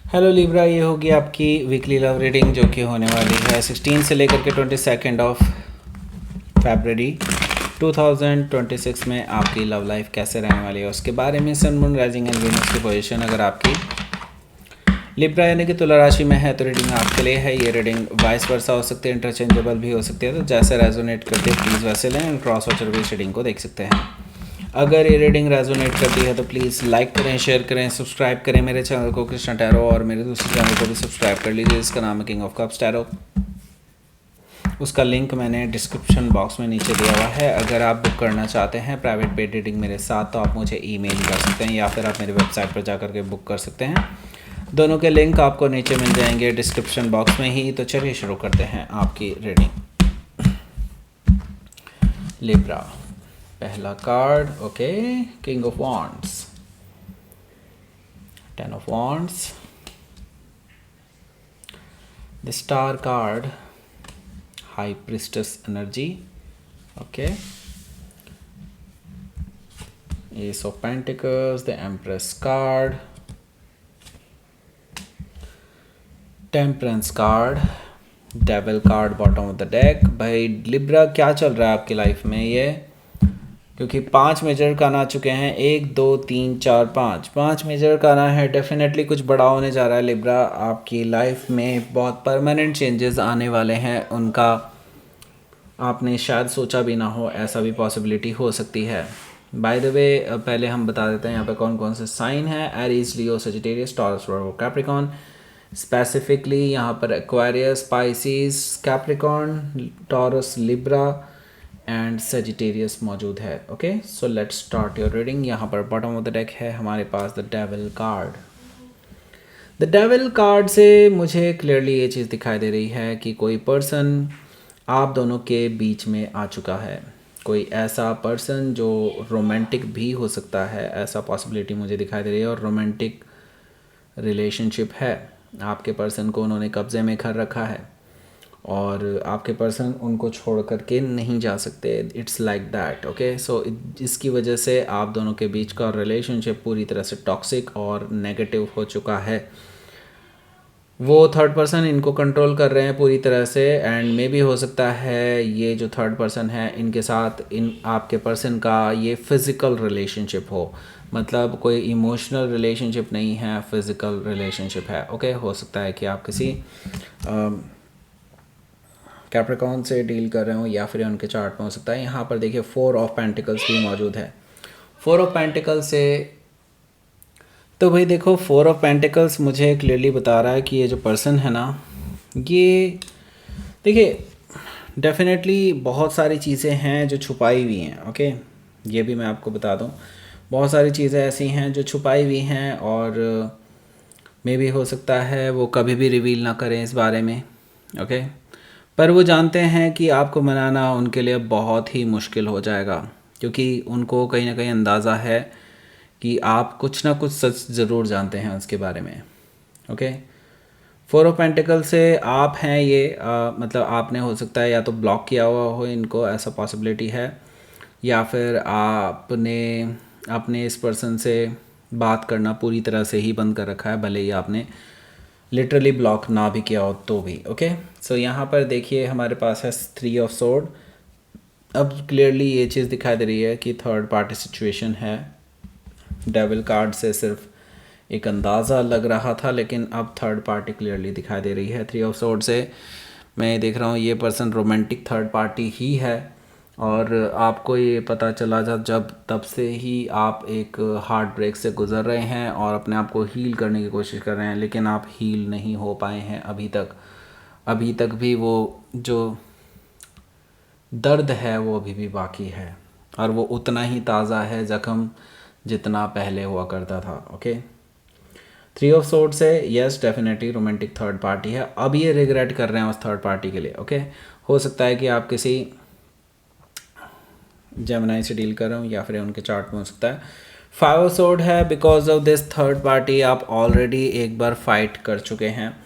Hello Libra, ये होगी आपकी वीकली लव रीडिंग जो कि होने वाली है 16 से लेकर के 22 ऑफ फरवरी 2026 में। आपकी लव लाइफ कैसे रहने वाली है उसके बारे में sun moon rising and Venus की पोजीशन अगर आपकी लिब्रा यानी कि तुला राशि में है तो रीडिंग आपके लिए है। ये रीडिंग वाइस वर्सा हो सकती है, इंटरचेंजेबल भी हो सकती है, तो जैसे रेजोनेट करते हैं प्लीज़ वैसे लें एंड क्रॉस वॉचर भी इस रीडिंग को देख सकते हैं। अगर ये रीडिंग रेजोनेट करती है तो प्लीज़ लाइक करें, शेयर करें, सब्सक्राइब करें मेरे चैनल को कृष्णा टैरो, और मेरे दूसरे चैनल को भी सब्सक्राइब कर लीजिए, इसका नाम है किंग ऑफ कप्स टैरो। उसका लिंक मैंने डिस्क्रिप्शन बॉक्स में नीचे दिया हुआ है। अगर आप बुक करना चाहते हैं प्राइवेट पेड रीडिंग मेरे साथ तो आप मुझे ईमेल कर सकते हैं या फिर आप मेरी वेबसाइट पर जाकर के बुक कर सकते हैं। दोनों के लिंक आपको नीचे मिल जाएंगे डिस्क्रिप्शन बॉक्स में ही। तो चलिए शुरू करते हैं आपकी रीडिंग। लिब्रा, पहला card okay, king of wands, 10 of wands, the star card, high priestess energy, okay, ace of pentacles, the empress card, temperance card, devil card bottom of the deck। भाई Libra क्या चल रहा है आपकी life में ये, क्योंकि 5 मेजर कान आ चुके हैं, 1 2 3 4 5 मेजर कान है। डेफिनेटली कुछ बड़ा होने जा रहा है लिब्रा, आपकी लाइफ में बहुत परमानेंट चेंजेस आने वाले हैं, उनका आपने शायद सोचा भी ना हो, ऐसा भी पॉसिबिलिटी हो सकती है। बाय द वे पहले हम बता देते हैं यहाँ पे कौन कौन से साइन है। Aries, Leo, Sagittarius, Taurus, Virgo, Capricorn. Specifically यहाँ पर Aquarius, Pisces, Capricorn, Taurus, Libra and Sagittarius मौजूद है। Okay, so let's start your reading. यहाँ पर बॉटम ऑफ द डेक है हमारे पास the devil card. The devil card से मुझे क्लियरली ये चीज़ दिखाई दे रही है कि कोई पर्सन आप दोनों के बीच में आ चुका है। कोई ऐसा पर्सन जो रोमांटिक भी हो सकता है, ऐसा पॉसिबिलिटी मुझे दिखाई दे रही है, और रोमांटिक रिलेशनशिप है। आपके पर्सन को उन्होंने कब्ज़े में कर रखा है और आपके पर्सन उनको छोड़ करके नहीं जा सकते। It's like that. ओके, सो इसकी वजह से आप दोनों के बीच का रिलेशनशिप पूरी तरह से टॉक्सिक और नेगेटिव हो चुका है। वो थर्ड पर्सन इनको कंट्रोल कर रहे हैं पूरी तरह से, एंड मे भी हो सकता है ये जो थर्ड पर्सन है इनके साथ इन आपके पर्सन का ये फिज़िकल रिलेशनशिप हो, मतलब कोई इमोशनल रिलेशनशिप नहीं है, फिज़िकल रिलेशनशिप है। ओके, हो सकता है कि आप किसी कैप्रिकॉर्न से डील कर रहे हो या फिर उनके चार्ट में हो सकता है। यहाँ पर देखिए 4 ऑफ पेंटिकल्स भी मौजूद है। 4 ऑफ पेंटिकल्स से तो भाई देखो 4 ऑफ पेंटिकल्स मुझे क्लियरली बता रहा है कि ये जो पर्सन है ना, ये देखिए डेफिनेटली बहुत सारी चीज़ें हैं जो छुपाई हुई हैं। ओके, ये भी मैं आपको बता दूं, बहुत सारी चीज़ें ऐसी हैं जो छुपाई हुई हैं और मे भी हो सकता है वो कभी भी रिवील ना करें इस बारे में। ओके, पर वो जानते हैं कि आपको मनाना उनके लिए बहुत ही मुश्किल हो जाएगा, क्योंकि उनको कहीं ना कहीं अंदाज़ा है कि आप कुछ ना कुछ सच ज़रूर जानते हैं उसके बारे में। ओके, 4 ऑफ पेंटिकल से आप हैं ये मतलब आपने हो सकता है या तो ब्लॉक किया हुआ हो इनको, ऐसा पॉसिबिलिटी है, या फिर आपने इस पर्सन से बात करना पूरी तरह से ही बंद कर रखा है, भले ही आपने लिटरली ब्लॉक ना भी किया हो तो भी। ओके, सो यहाँ पर देखिए हमारे पास है 3 ऑफ सोर्ड। अब क्लियरली ये चीज़ दिखाई दे रही है कि थर्ड पार्टी सिचुएशन है। डेविल कार्ड से सिर्फ एक अंदाज़ा लग रहा था, लेकिन अब थर्ड पार्टी क्लियरली दिखाई दे रही है। 3 ऑफ सोर्ड से मैं देख रहा हूँ ये पर्सन रोमांटिक थर्ड पार्टी ही है, और आपको ये पता चला जब तब से ही आप एक हार्ट ब्रेक से गुज़र रहे हैं और अपने आप को हील करने की कोशिश कर रहे हैं, लेकिन आप हील नहीं हो पाए हैं अभी तक भी वो जो दर्द है वो अभी भी बाकी है, और वो उतना ही ताज़ा है ज़ख्म जितना पहले हुआ करता था। ओके, 3 ऑफ सोर्ड से yes definitely romantic third party है। अब ये रिग्रेट कर रहे हैं उस थर्ड पार्टी के लिए। ओके, हो सकता है कि आप किसी जेमिनी से डील कर रहे हो या फिर उनके चार्ट में हो सकता है। 5 ऑफ सोर्ड है। Because of this third party आप ऑलरेडी एक बार फाइट कर चुके हैं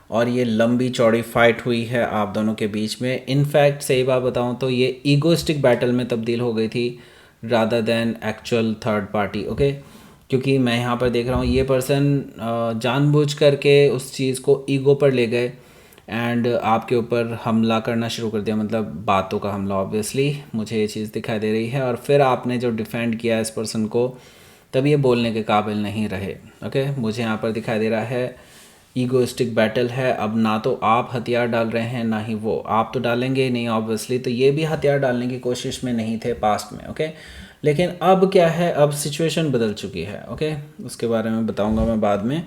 और ये लंबी चौड़ी फाइट हुई है आप दोनों के बीच में। इनफैक्ट सही बात बताऊं तो ये ईगोइस्टिक बैटल में तब्दील हो गई थी rather than actual third party. Okay, क्योंकि मैं यहाँ पर देख रहा हूँ ये पर्सन जानबूझ करके उस चीज़ को ईगो पर ले गए एंड आपके ऊपर हमला करना शुरू कर दिया, मतलब बातों का हमला। ऑब्वियसली मुझे ये चीज़ दिखाई दे रही है, और फिर आपने जो डिफेंड किया इस पर्सन को, तब ये बोलने के काबिल नहीं रहे। ओके, मुझे यहाँ पर दिखाई दे रहा है ईगोइस्टिक बैटल है। अब ना तो आप हथियार डाल रहे हैं ना ही वो, आप तो डालेंगे ही नहीं ऑब्वियसली, तो ये भी हथियार डालने की कोशिश में नहीं थे पास्ट में। ओके, लेकिन अब क्या है, अब सिचुएशन बदल चुकी है। ओके, उसके बारे में बताऊंगा मैं बाद में।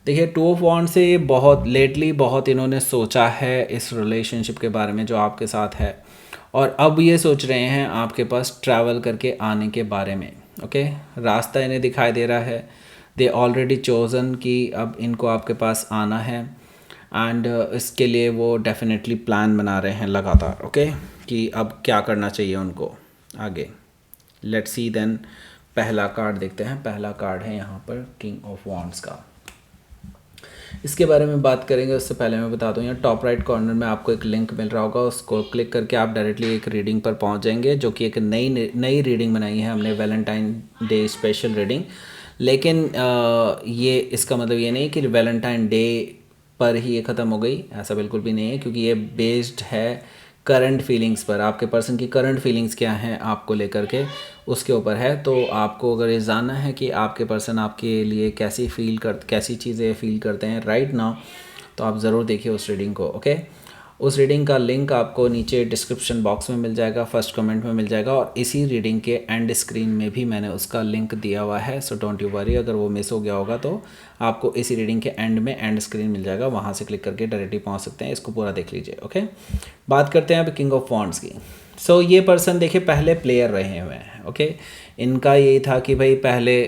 देखिए, टू ऑफ वॉन्ड से ये बहुत लेटली बहुत इन्होंने सोचा है इस रिलेशनशिप के बारे में जो आपके साथ है, और अब ये सोच रहे हैं आपके पास ट्रैवल करके आने के बारे में। ओके, रास्ता इन्हें दिखाई दे रहा है, दे ऑलरेडी चोज़न कि अब इनको आपके पास आना है, एंड इसके लिए वो डेफिनेटली प्लान बना रहे हैं लगातार। ओके, कि अब क्या करना चाहिए उनको आगे। लेट्स सी देन, पहला कार्ड देखते हैं। पहला कार्ड है यहाँ पर किंग ऑफ वॉन्ड्स का। इसके बारे में बात करेंगे उससे पहले मैं बता दूं, यहाँ टॉप राइट कॉर्नर में आपको एक लिंक मिल रहा होगा, उसको क्लिक करके आप डायरेक्टली एक रीडिंग पर पहुंच जाएंगे, जो कि एक नई रीडिंग बनाई है हमने, वैलेंटाइन डे स्पेशल रीडिंग। लेकिन ये इसका मतलब ये नहीं कि वैलेंटाइन डे पर ही ये ख़त्म हो गई, ऐसा बिल्कुल भी नहीं है, क्योंकि ये बेस्ड है करंट फीलिंग्स पर। आपके पर्सन की करंट फीलिंग्स क्या हैं आपको लेकर के, उसके ऊपर है। तो आपको अगर ये जानना है कि आपके पर्सन आपके लिए कैसी चीज़ें फील करते हैं राइट नाउ, तो आप ज़रूर देखिए उस रीडिंग को। ओके, उस रीडिंग का लिंक आपको नीचे डिस्क्रिप्शन बॉक्स में मिल जाएगा, फर्स्ट कमेंट में मिल जाएगा, और इसी रीडिंग के एंड स्क्रीन में भी मैंने उसका लिंक दिया हुआ है। सो डोंट यू वरी, अगर वो मिस हो गया होगा तो आपको इसी रीडिंग के एंड में एंड स्क्रीन मिल जाएगा, वहाँ से क्लिक करके डायरेक्टली पहुँच सकते हैं, इसको पूरा देख लीजिए। ओके, बात करते हैं अब किंग ऑफ वॉन्ड्स की। सो ये पर्सन देखिए पहले प्लेयर रहे हुए हैं। ओके, इनका यही था कि भाई पहले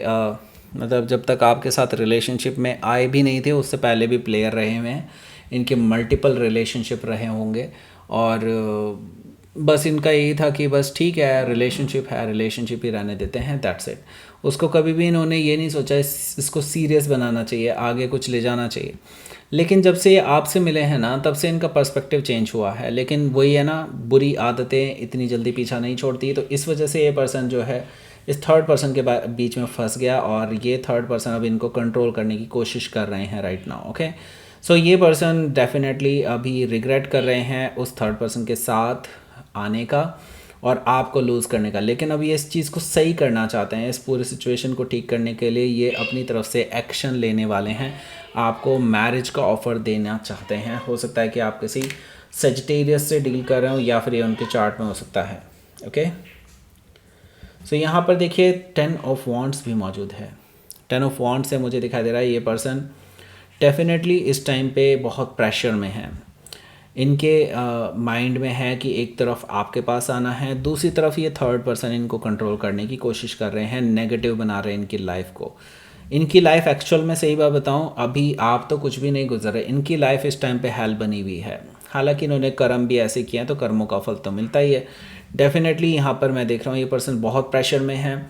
मतलब जब तक आपके साथ रिलेशनशिप में आए भी नहीं थे उससे पहले भी प्लेयर रहे हुए हैं, इनके मल्टीपल रिलेशनशिप रहे होंगे, और बस इनका यही था कि बस ठीक है रिलेशनशिप ही रहने देते हैं, दैट्स इट। उसको कभी भी इन्होंने ये नहीं सोचा इसको सीरियस बनाना चाहिए, आगे कुछ ले जाना चाहिए। लेकिन जब से ये आपसे मिले हैं ना, तब से इनका पर्सपेक्टिव चेंज हुआ है। लेकिन वही है ना, बुरी आदतें इतनी जल्दी पीछा नहीं छोड़ती, तो इस वजह से ये पर्सन जो है इस थर्ड पर्सन के बीच में फंस गया, और ये थर्ड पर्सन अब इनको कंट्रोल करने की कोशिश कर रहे हैं राइट नाउ। ओके, सो ये पर्सन डेफिनेटली अभी रिग्रेट कर रहे हैं उस थर्ड पर्सन के साथ आने का और आपको लूज़ करने का। लेकिन अब ये इस चीज़ को सही करना चाहते हैं, इस पूरी सिचुएशन को ठीक करने के लिए ये अपनी तरफ से एक्शन लेने वाले हैं, आपको मैरिज का ऑफ़र देना चाहते हैं। हो सकता है कि आप किसी सेजिटेरियस से डील कर रहे हो, या फिर ये उनके चार्ट में हो सकता है। ओके, सो यहाँ पर देखिए 10 ऑफ वॉन्ड्स भी मौजूद है। 10 ऑफ वॉन्ड्स से मुझे दिखाई दे रहा है ये पर्सन डेफिनेटली इस टाइम पे बहुत प्रेशर में है। इनके माइंड में है कि एक तरफ आपके पास आना है, दूसरी तरफ ये थर्ड पर्सन इनको कंट्रोल करने की कोशिश कर रहे हैं, नेगेटिव बना रहे हैं इनकी लाइफ को। इनकी लाइफ एक्चुअल में सही बात बताऊं, अभी आप तो कुछ भी नहीं गुजर रहे, इनकी लाइफ इस टाइम पे हेल बनी हुई है। हालांकि इन्होंने कर्म भी ऐसे किए हैं तो कर्मों का फल तो मिलता ही है। डेफिनेटली यहाँ पर मैं देख रहा हूँ ये पर्सन बहुत प्रेशर में है,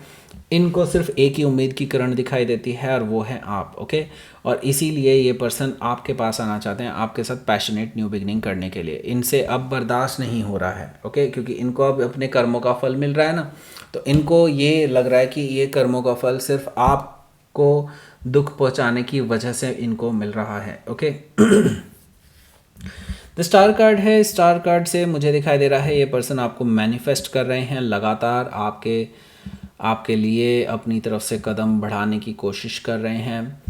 इनको सिर्फ एक ही उम्मीद की किरण दिखाई देती है और वो है आप। ओके, और इसीलिए ये पर्सन आपके पास आना चाहते हैं, आपके साथ पैशनेट न्यू बिगनिंग करने के लिए। इनसे अब बर्दाश्त नहीं हो रहा है। ओके, क्योंकि इनको अब अपने कर्मों का फल मिल रहा है ना, तो इनको ये लग रहा है कि ये कर्मों का फल सिर्फ आपको दुख पहुंचाने की वजह से इनको मिल रहा है। ओके, द स्टार कार्ड है। स्टार कार्ड से मुझे दिखाई दे रहा है ये पर्सन आपको मैनिफेस्ट कर रहे हैं, लगातार आपके लिए अपनी तरफ से कदम बढ़ाने की कोशिश कर रहे हैं।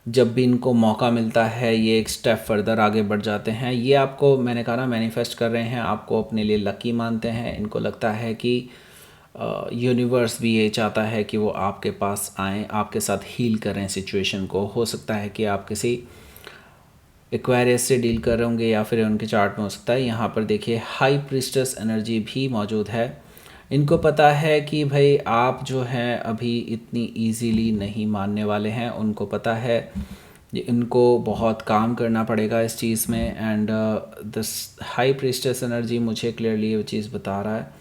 जब भी इनको मौका मिलता है ये एक स्टेप फर्दर आगे बढ़ जाते हैं। ये आपको, मैंने कहा ना, मैनिफेस्ट कर रहे हैं, आपको अपने लिए लकी मानते हैं। इनको लगता है कि यूनिवर्स भी ये चाहता है कि वो आपके पास आएँ, आपके साथ हील करें सिचुएशन को। हो सकता है कि आप किसी एक्वेरियस से डील कर रहे होंगे, या फिर उनके चार्ट में हो सकता है। यहाँ पर देखिए हाई प्रीस्टेस एनर्जी भी मौजूद है। इनको पता है कि भाई आप जो हैं अभी इतनी इजीली नहीं मानने वाले हैं। उनको पता है कि इनको बहुत काम करना पड़ेगा इस चीज़ में। And this high priestess energy मुझे क्लियरली ये चीज़ बता रहा है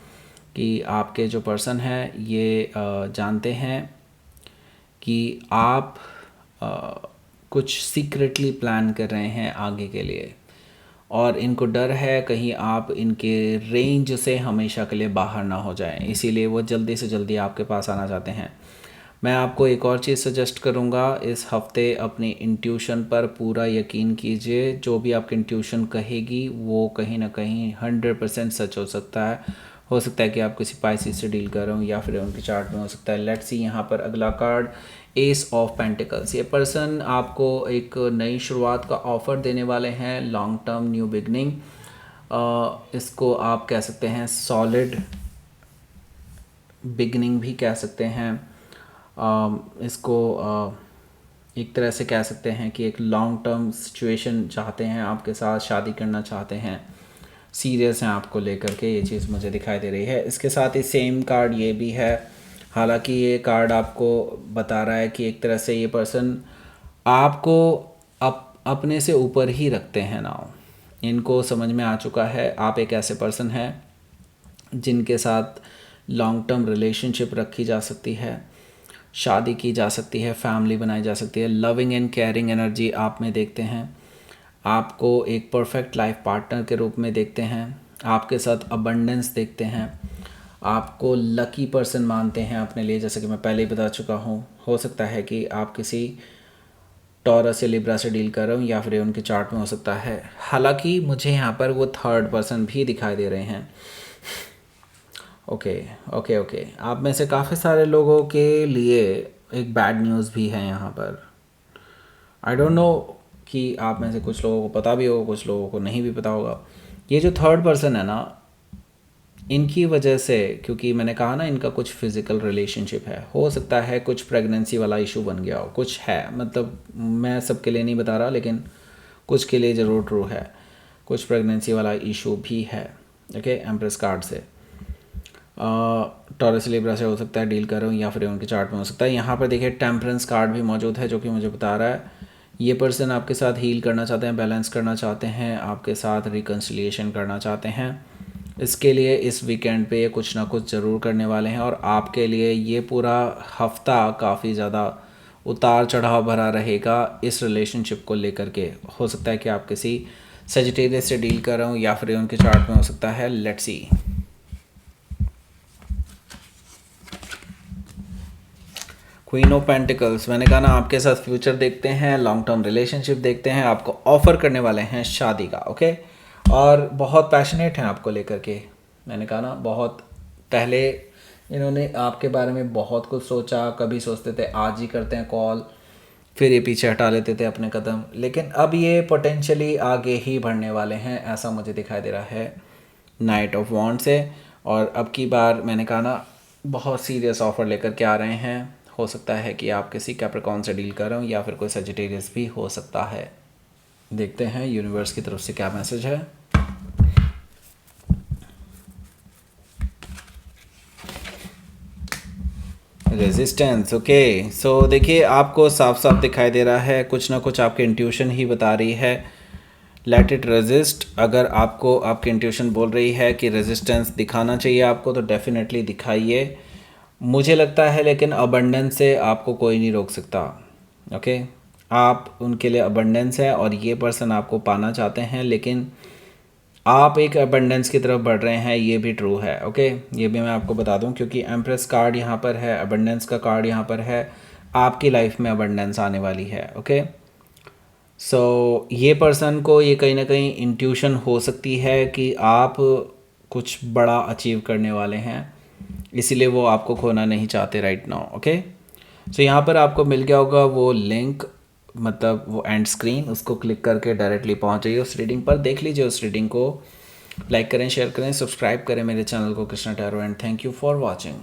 कि आपके जो पर्सन हैं ये जानते हैं कि आप कुछ सीक्रेटली प्लान कर रहे हैं आगे के लिए, और इनको डर है कहीं आप इनके रेंज से हमेशा के लिए बाहर ना हो जाएं, इसीलिए वो जल्दी से जल्दी आपके पास आना चाहते हैं। मैं आपको एक और चीज़ सजेस्ट करूँगा, इस हफ्ते अपनी इंट्यूशन पर पूरा यकीन कीजिए। जो भी आपकी इंट्यूशन कहेगी वो कहीं ना कहीं 100% सच हो सकता है। हो सकता है कि आप किसी पाइसिस से डील कर रहे हो या फिर उनके चार्ट में हो सकता है। लेट्स सी यहाँ पर अगला कार्ड, एस ऑफ पेंटिकल्स। ये पर्सन आपको एक नई शुरुआत का ऑफ़र देने वाले हैं, लॉन्ग टर्म न्यू बिगनिंग। इसको आप कह सकते हैं सॉलिड बिगनिंग भी कह सकते हैं। इसको एक तरह से कह सकते हैं कि एक लॉन्ग टर्म सिचुएशन चाहते हैं, आपके साथ शादी करना चाहते हैं, सीरियस हैं आपको लेकर के, ये चीज़ मुझे दिखाई दे रही है। इसके साथ ही सेम कार्ड ये भी है। हालांकि ये कार्ड आपको बता रहा है कि एक तरह से ये पर्सन आपको अपने से ऊपर ही रखते हैं ना। इनको समझ में आ चुका है आप एक ऐसे पर्सन हैं जिनके साथ लॉन्ग टर्म रिलेशनशिप रखी जा सकती है, शादी की जा सकती है, फैमिली बनाई जा सकती है। लविंग एंड केयरिंग एनर्जी आप में देखते हैं, आपको एक परफेक्ट लाइफ पार्टनर के रूप में देखते हैं, आपके साथ अबंडेंस देखते हैं, आपको लकी पर्सन मानते हैं अपने लिए, जैसे कि मैं पहले ही बता चुका हूँ। हो सकता है कि आप किसी टॉरस या लिब्रा से डील कर रहे हो या फिर उनके चार्ट में हो सकता है। हालांकि मुझे यहाँ पर वो थर्ड पर्सन भी दिखाई दे रहे हैं। ओके ओके ओके, आप में से काफ़ी सारे लोगों के लिए एक बैड न्यूज़ भी है यहाँ पर। आई डोंट नो कि आप में से कुछ लोगों को पता भी होगा, कुछ लोगों को नहीं भी पता होगा। ये जो थर्ड पर्सन है ना, इनकी वजह से, क्योंकि मैंने कहा ना इनका कुछ फिज़िकल रिलेशनशिप है, हो सकता है कुछ प्रेगनेंसी वाला इशू बन गया हो, कुछ है, मतलब मैं सबके लिए नहीं बता रहा लेकिन कुछ के लिए ज़रूर ट्रू है, कुछ प्रेगनेंसी वाला इशू भी है। ओके, एम्प्रेस कार्ड से टॉरस लिब्रा से हो सकता है डील कर रहे हो या फिर उनके चार्ट में हो सकता है। यहाँ पर देखिए टेम्परेंस कार्ड भी मौजूद है जो कि मुझे बता रहा है ये पर्सन आपके साथ हील करना चाहते हैं, बैलेंस करना चाहते हैं, आपके साथ रिकन्सिलिएशन करना चाहते हैं। इसके लिए इस वीकेंड पे ये कुछ ना कुछ ज़रूर करने वाले हैं और आपके लिए ये पूरा हफ्ता काफ़ी ज़्यादा उतार चढ़ाव भरा रहेगा इस रिलेशनशिप को लेकर के। हो सकता है कि आप किसी सेजिटेरियस से डील कर रहे हो या फिर उनके चार्ट में हो सकता है। Let's see. Queen of pentacles, मैंने कहा ना आपके साथ फ्यूचर देखते हैं, लॉन्ग टर्म रिलेशनशिप देखते हैं, आपको ऑफ़र करने वाले हैं शादी का। ओके, और बहुत पैशनेट हैं आपको लेकर के। मैंने कहा ना बहुत पहले इन्होंने आपके बारे में बहुत कुछ सोचा, कभी सोचते थे आज ही करते हैं कॉल, फिर ये पीछे हटा लेते थे अपने कदम, लेकिन अब ये पोटेंशियली आगे ही बढ़ने वाले हैं, ऐसा मुझे दिखाई दे रहा है नाइट ऑफ वॉन्ड से। और अब की बार मैंने कहा ना बहुत सीरियस ऑफ़र लेकर के आ रहे हैं। हो सकता है कि आप किसी कैप्रिकॉर्न से डील कर रहे हो या फिर कोई सजिटेरियस भी हो सकता है। देखते हैं यूनिवर्स की तरफ से क्या मैसेज है। Resistance, okay. सो देखिए आपको साफ साफ दिखाई दे रहा है कुछ ना कुछ आपकी इंट्यूशन ही बता रही है लेट इट रेजिस्ट। अगर आपको आपकी इंट्यूशन बोल रही है कि रेजिस्टेंस दिखाना चाहिए आपको तो डेफिनेटली दिखाइए। मुझे लगता है लेकिन अबंडेंस से आपको कोई नहीं रोक सकता। ओके, आप उनके लिए अबंडेंस है और ये पर्सन आपको पाना चाहते हैं, लेकिन आप एक अबंडेंस की तरफ बढ़ रहे हैं, ये भी ट्रू है। ओके, ये भी मैं आपको बता दूं क्योंकि एम्प्रेस कार्ड यहाँ पर है, अबंडेंस का कार्ड यहाँ पर है, आपकी लाइफ में अबंडेंस आने वाली है। ओके, सो ये पर्सन को ये कहीं ना कहीं इंट्यूशन हो सकती है कि आप कुछ बड़ा अचीव करने वाले हैं, इसीलिए वो आपको खोना नहीं चाहते राइट नाउ। ओके, सो यहाँ पर आपको मिल गया होगा वो लिंक, मतलब वो एंड स्क्रीन, उसको क्लिक करके डायरेक्टली पहुँच जाइए उस रीडिंग पर, देख लीजिए उस रीडिंग को, लाइक करें, शेयर करें, सब्सक्राइब करें मेरे चैनल को Krishna tarot, and thank you for watching.